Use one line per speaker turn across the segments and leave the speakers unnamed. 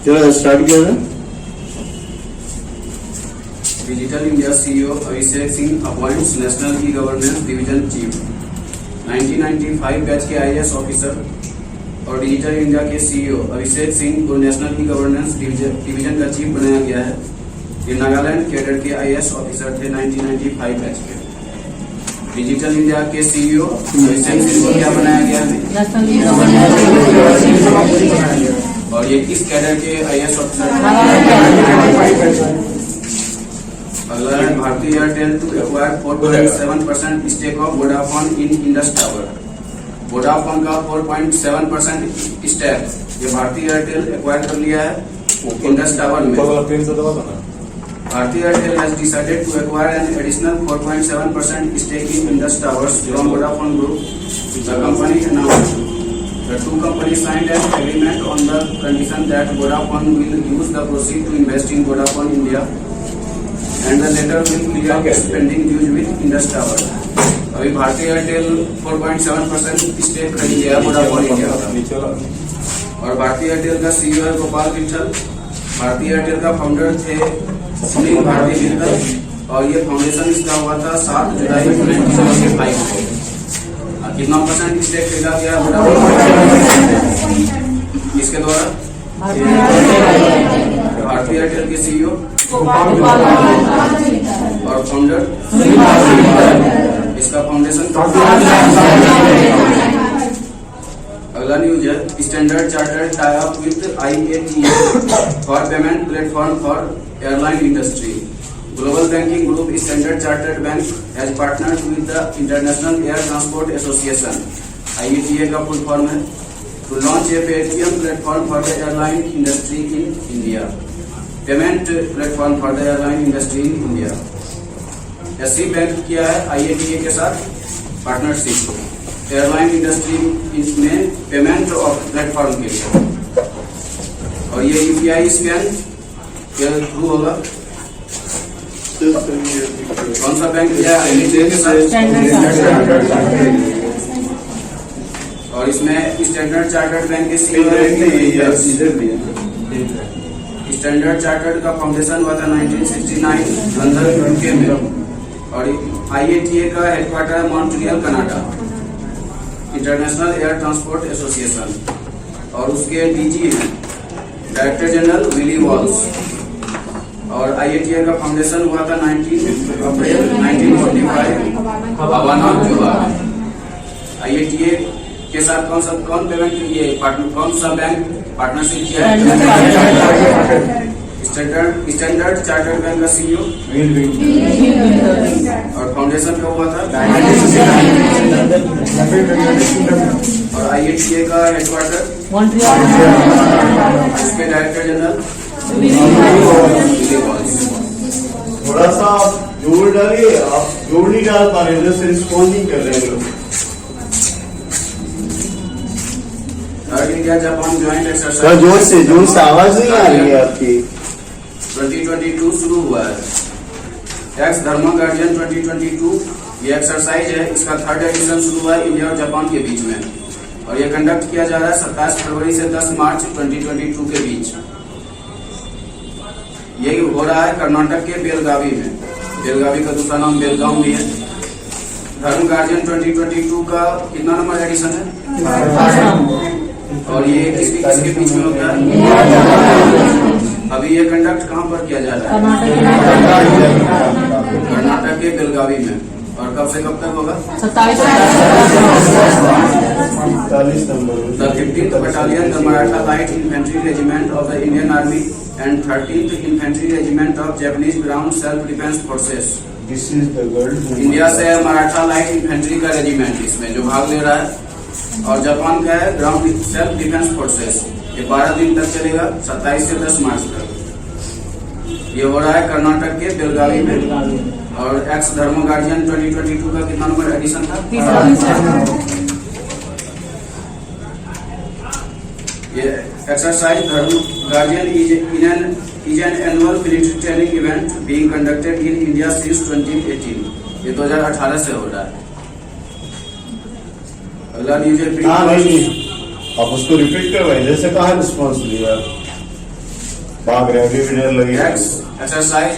चलो स्टार्ट किया था।
डिजिटल इंडिया सीईओ अभिषेक Singh appoints national e governance division chief. 1995 batch के आईएएस ऑफिसर और डिजिटल इंडिया के सीईओ अभिषेक सिंह को नेशनल ई गवर्नेंस डिवीजन का चीफ बनाया गया है। ये नागालैंड कैडर के आईएएस ऑफिसर थे 1995 बैच के। डिजिटल इंडिया के सीईओ अभिषेक सिंह को क्या बनाया गया है? और ये किस कैडर के आईएएस ऑफिसर थे? अगला है Bharti Airtel to acquire 4.7% stake of Vodafone in Indus tower. Vodafone का 4.7% स्टेक ये भारतीय एयरटेल एक्वायर कर लिया है इंडस टावर में। भारतीय Airtel has decided to acquire an additional 4.7% stake in Indus Towers from Vodafone Group. The company announced the two companies signed an agreement on the condition that Vodafone will use the proceeds to invest in Vodafone India, and the latter will clear its pending dues with Indus Towers. अभी भारतीय Airtel 4.7% stake खरीद लिया Vodafone India का। और भारतीय Airtel का CEO है गोपाल विठल। भारतीय एयरटेल का फाउंडर थे सुनील भारती मित्तल और ये फाउंडेशन इसका हुआ था 7 जुलाई 1975 को। कितना परसेंट स्टेक खरीदा गया इसके द्वारा? भारतीय एयरटेल के सीईओ और फाउंडर इसका फाउंडेशन। अगला न्यूज है Standard Chartered tie up with IATA for payment platform for airline industry. Global banking group Standard Chartered bank has partnered with the International Air Transport Association IATA का full form है to launch a Paytm platform for the airline industry in India. Payment platform for the airline industry in India. SC bank किया है IATA के साथ partnership airline industry में payment of platform के लिए। और ये UPI स्कैन के थ्रू होगा। कौन सा बैंक किया है IATA के साथ? और इसमें स्टैंडर्ड चार्टर्ड बैंक के स्टैंडर्ड चार्टर्ड का फाउंडेशन हुआ था 1969 लंदन UK में। और IATA का हेडक्वार्टर है Montreal Canada international Air Transport association. और उसके DG हैं डायरेक्टर जनरल विली वॉल्स। और IATA का फाउंडेशन हुआ था 19 अप्रैल 1945 हवाना जुआ। IATA के साथ कौन पेमेंट ये कौन सा बैंक पार्टनरशिप किया है? स्टैंडर्ड चार्टर्ड बैंक का सीईओ और फाउंडेशन का हुआ था। और IATA का हेडक्वार्टर इसके डायरेक्टर जनरल।
थोड़ा सा जोर डालिए, आप जोर नहीं डाल पा रहे हैं, रिस्पॉन्ड नहीं कर रहे हैं।
इंडिया जापान ज्वाइंट एक्सरसाइज
जोर से आवाज नहीं आ रही है आपकी।
2022 शुरू हुआ है। एक्स धर्मा गार्जियन 2022 ये एक्सरसाइज है, इसका 3rd एडिशन शुरू हुआ है इंडिया और जापान के बीच में। और ये कंडक्ट किया जा रहा है 27 फरवरी से 10 मार्च 2022 के बीच। ये हो रहा है कर्नाटक के बेलगावी में। बेलगावी का दूसरा नाम बेलगांव भी है। धर्म गार्जियन 2022 का कितना नंबर एडिशन है? और ये किसके बीच में होता है? अभी ये कंडक्ट कहाँ पर किया जा रहा है? कर्नाटक के बेलगावी में। और कब से कब तक होगा?
27
number.
The 15th Battalion, the Maratha Light Infantry Regiment of the Indian Army and 13th Infantry Regiment of Japanese Ground Self-Defense Forces.
This is the girl.
India से मराठा लाइट इन्फेंट्री का रेजिमेंट इसमें जो भाग ले रहा है। और जापान का है ग्राउंड सेल्फ डिफेंस फोर्सेस। ये 12 दिन तक चलेगा 27 से 10 मार्च तक। ये हो रहा है कर्नाटक के बेलगावी में। और एक्स धर्म गार्जियन 2022 का कितना नंबर एडिशन था? ये एक्सरसाइज धर्म guardian is an annual military training event being conducted in India since 2018. ये 2018 से हो रहा है। अगला न्यूज है
आप उसको रिपीट करवाइए, जैसे कहा रिस्पॉन्स लिया। भाग रहे हैं, अभी भी डर लगी है।
नेक्स्ट एक्सरसाइज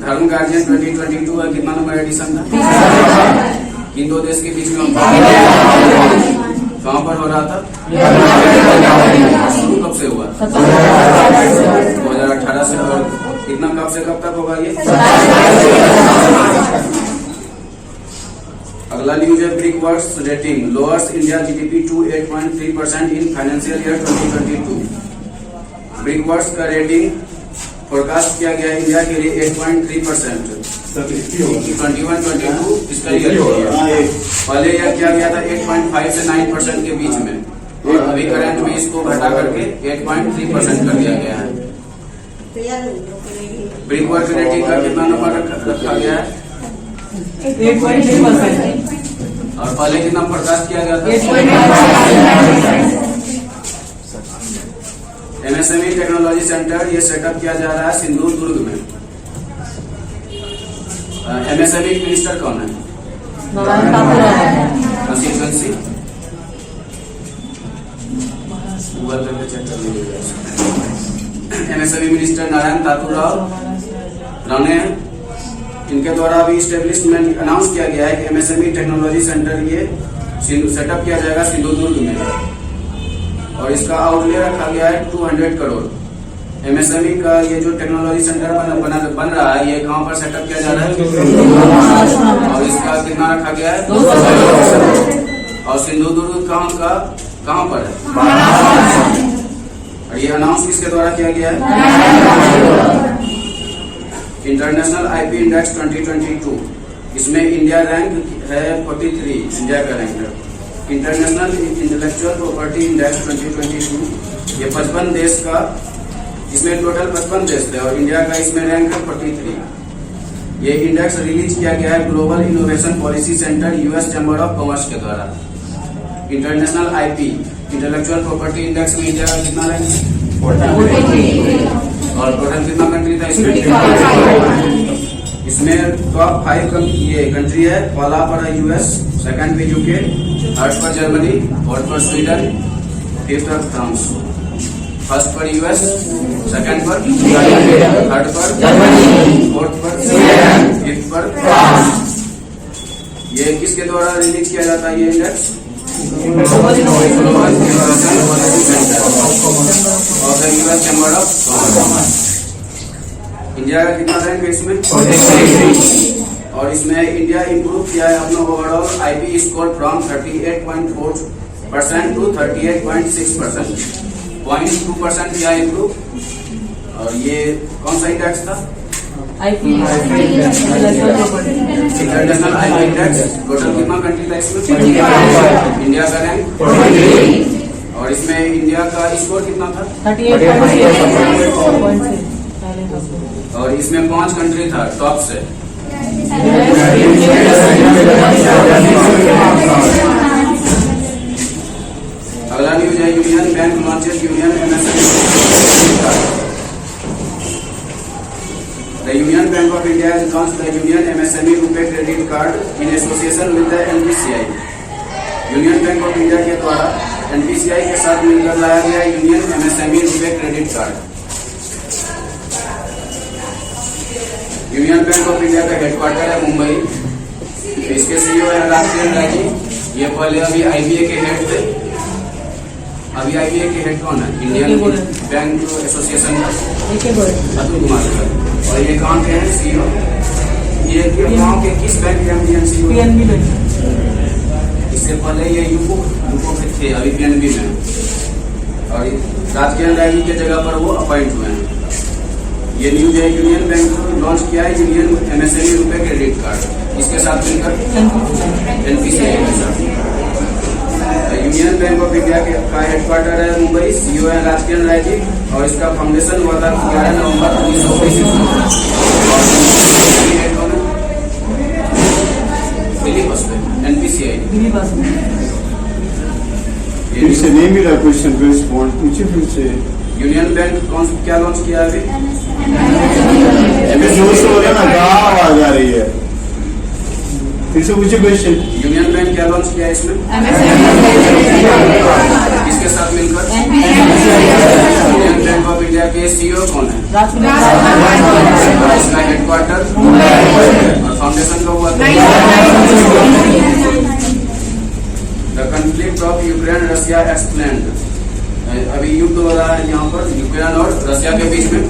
धर्म गार्जियन 2022 का कितना नंबर एडिशन था? किन दो देश के बीच में कहाँ पर हो रहा था? शुरू कब से हुआ? 2018 से। और कितना कब से कब तक होगा ये? अगला न्यूज है Brick Works rating lowers India GDP to 8.3% in financial year 2022। Brick Works का रेटिंग फोरकास्ट किया गया है इंडिया के लिए 8.3%। 21-22 इसका ईयर पहले यह किया गया था 8.5 से 9% के बीच में, और अभी करंट में इसको घटा करके 8.3% कर दिया गया है। ब्रिक वर्क रेटिंग का कितना नंबर रखा गया है?
8.3%।
और पहले कितना फोरकास्ट किया गया था?
8.5%।
एमएसएमई टेक्नोलॉजी सेंटर ये सेटअप किया जा रहा है सिंदूर दुर्ग में। एमएसएमई मिनिस्टर कौन है? कंसिस्टेंसी गूगल करके चेक कर लीजिएगा। एमएसएमई मिनिस्टर नारायण तातुराव राणे हैं। इनके द्वारा अभी स्टेब्लिशमेंट अनाउंस किया गया है कि एमएसएमई टेक्नोलॉजी सेंटर ये सेटअप किया जाएगा सिंधुदुर्ग में, और इसका आउटले रखा गया है 200 करोड़। एमएसएमई का ये जो टेक्नोलॉजी सेंटर बन रहा है ये कहाँ पर सेटअप किया जा रहा है? और इसका कितना रखा गया है? 200 करोड़। और सिंधुदुर्ग कहाँ पर है? और ये अनाउंस किसके द्वारा किया गया है? इंटरनेशनल आईपी इंडेक्स 2022, इसमें इंडिया रैंक है 43, इंडिया का रैंक है। इंटरनेशनल इंटेलेक्चुअल प्रॉपर्टी इंडेक्स 2022 ये 55 देश का, इसमें टोटल 55 देश थे और इंडिया का इसमें रैंक है 43। ये इंडेक्स रिलीज किया गया है global innovation policy centre US chamber of commerce के द्वारा। International IP intellectual property index में इंडिया का कितना रैंक है? 43। और टोटल कितना कंट्री था इसमें? इसमें टॉप 5 ये कंट्री है। पहला पर है यूएस, सेकंड पे यूके, थर्ड पर जर्मनी, फोर्थ पर स्वीडन, फिफ्थ पर फ्रांस। फर्स्ट पर यूएस, सेकंड पर थर्ड पर जर्मनी, फोर्थ पर स्वीडन, फिफ्थ पर फ्रांस। ये किसके द्वारा रिलीज किया जाता है ये index? Global innovation policy centre और the US chamber of commerce. India का कितना रैंक है इसमें? 43। और इसमें इंडिया इंप्रूव किया है अपना overall IP score from 38.4% to 38.6%, 0.2% किया इंप्रूव। और ये कौन सा इंडेक्स था? International IP index. टोटल कितना कंट्री था इसमें? इंडिया का रैंक 43। और इसमें इंडिया का स्कोर कितना था?
38.6।
और इसमें 5 कंट्री था टॉप से। अगला न्यूज है union bank launches union MSME. The union bank of India has launched the Union MSME RuPay credit card in association with the NPCI। Union bank of India के द्वारा एनपीसीआई के साथ मिलकर लाया गया union MSME RuPay credit card. Union bank of India का headquarter है मुंबई। इसके सीईओ है राजेंद्र राजी। ये पहले अभी आईबीए के हेड थे। अभी आईबीए के हेड कौन है? इंडियन बैंक एसोसिएशन का अतुल कुमार सर। और ये कहाँ के हैं सीईओ? ये गाँव के किस बैंक के इंडियन सीईओ? इससे पहले ये यूको के थे, अभी पीएनबी में। और राजेंद्र राजी के जगह पर वो अपॉइंट हुए हैं। ये न्यूज है यूनियन बैंक लॉन्च किया है union MSME RuPay credit card, इसके साथ मिलकर एनपीसीआई के साथ। यूनियन बैंक ऑफ इंडिया का हेडक्वार्टर है मुंबई। सीईओ है राजेंद्र राय जी और इसका फाउंडेशन हुआ था 11 नवंबर 1920 में। एनपीसीआई
फिर से नहीं मिला क्वेश्चन का रिस्पॉन्स, पूछे फिर से।
यूनियन बैंक क्या लॉन्च किया अभी?
जोर से बोला ना, आवाज आ रही है। फिर से पूछे क्वेश्चन।
यूनियन बैंक क्या लॉन्च किया इसमें? इसके साथ मिलकर union bank of India CEO CEO कौन इसका हेडक्वार्टर और फाउंडेशन का हुआ था। The conflict of Ukraine Russia explained, अभी युद्ध हो रहा है यहाँ पर यूक्रेन और रशिया के बीच में।